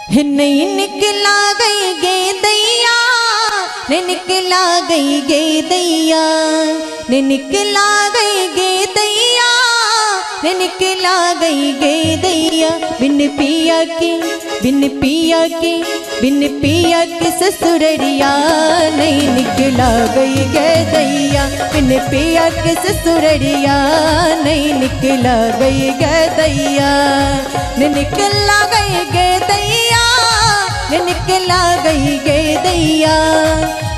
नहीं निकला गई गे दैया, ने निकला गई गे दैया, ने निकला गई गे दैया, ने निकला गई गे दैया। बिन पिया के, बिन पिया के, बिन पिया के ससुररिया नहीं निकला गई गे दैया। बिन पिया के ससुररिया नहीं निकला गई गे दैया, ने निकला गई गे दैया, ने निकला गई गे दैया,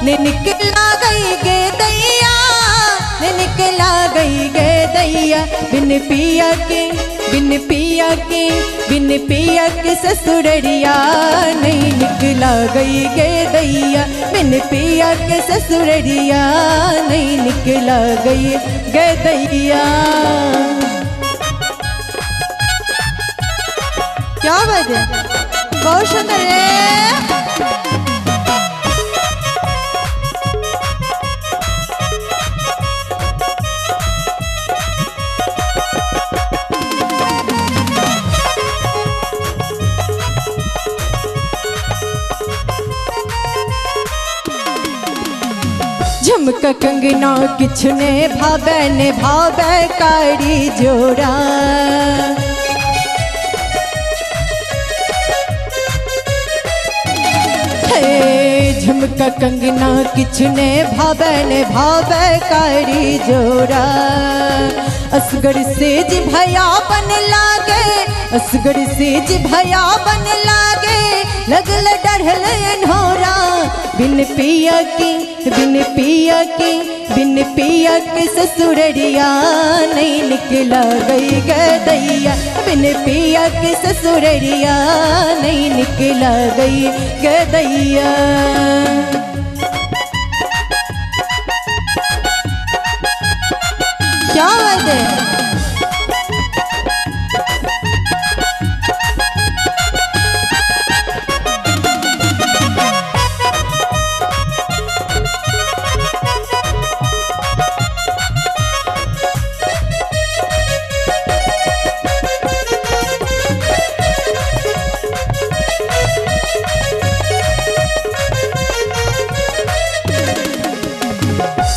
ने निकला गई गे दैया, ने निकला गई गे दैया। बिन पिया के, बिन पिया के, बिन पिया के ससुररिया नहीं निकला गई गे दैया। बिन पिया के ससुररिया नहीं निकला गई गे दैया। क्या बात है, बहुत सुंदर है। झुमका कंगना किछु ने भावे, ने भावे कारी जोड़ा। झुमका कंगना किछु ने भावे, ने भावे कारी जोड़ा। असगर सेज भया बन लागे, असगर सेज भया बन लागे, लगल डढ़ल अनहोरा। बिन पिया के, बिन पिया के, बिन पिया के ससुररिया नहीं निकला गई गे दैया। बिन पिया के ससुररिया नहीं निकला गई गे दैया। क्या बात है,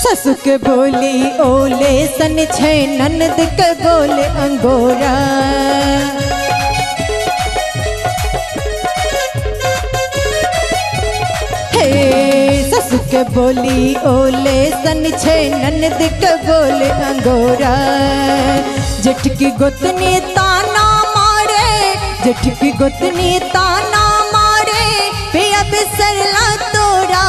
ससु के बोली ओले सन छे, ननद के बोले अंगोरा। हे ससु के बोली ओले सन छे, ननद के बोले अंगोरा। जेठ की गोतनी ताना मारे, जेठ की गोतनी ताना मारे, पिया बिसरला तोरा।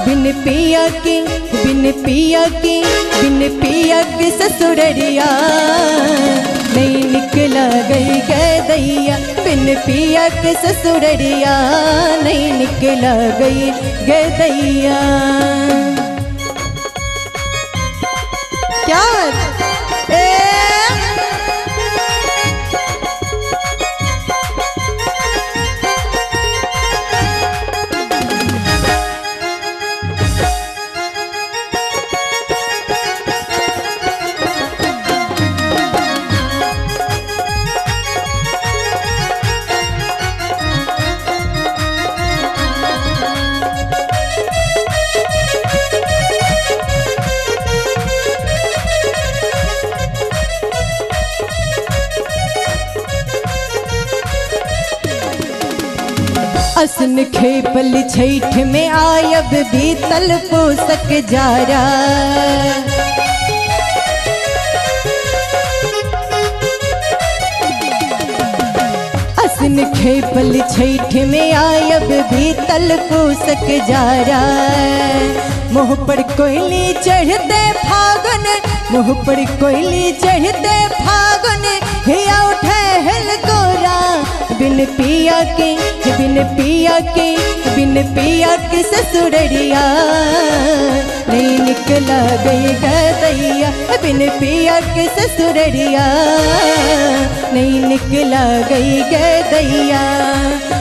बिन पिया के, बिन पिया के, बिन पिया के ससुररिया नहीं निकला गई गे दैया। बिन पिया के ससुररिया नहीं निकला गई गे दैया। क्या असन खेपल छैठ में आयब बीतल पोसक जारा। असन खेपल छैठ में आयब बीतल पोसक जारा। मुँह पर कोयली चढ़ते फागुन, मुँह पर कोयली चढ़ते फागुन, हिया उठे हिल गोरा। बिन पिया के, बिन पिया के, बिन पिया के ससुररिया नहीं निकला गई गे दैया। बिन पिया के ससुररिया नहीं निकला गई गे दैया।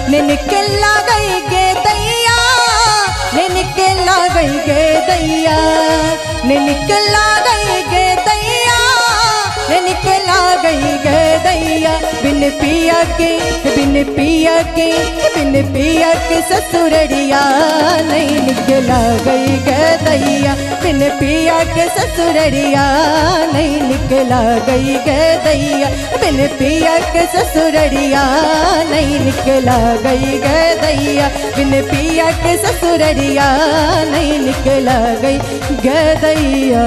ने निकला गई गे दैया, ने निकला गई गे दैया, ने निकला गई गे दैया, ने निकला गई गे दैया। बिन बिन पिया के बिन पिया के बिन पिया के ससुरड़िया नहीं निकला गई गदैया बिन पिया के ससुरड़िया नहीं निकला गई गदैया बिन पिया के ससुरड़िया नहीं निकला गई गदैया बिन पिया के ससुरड़िया नहीं निकला गई गदैया।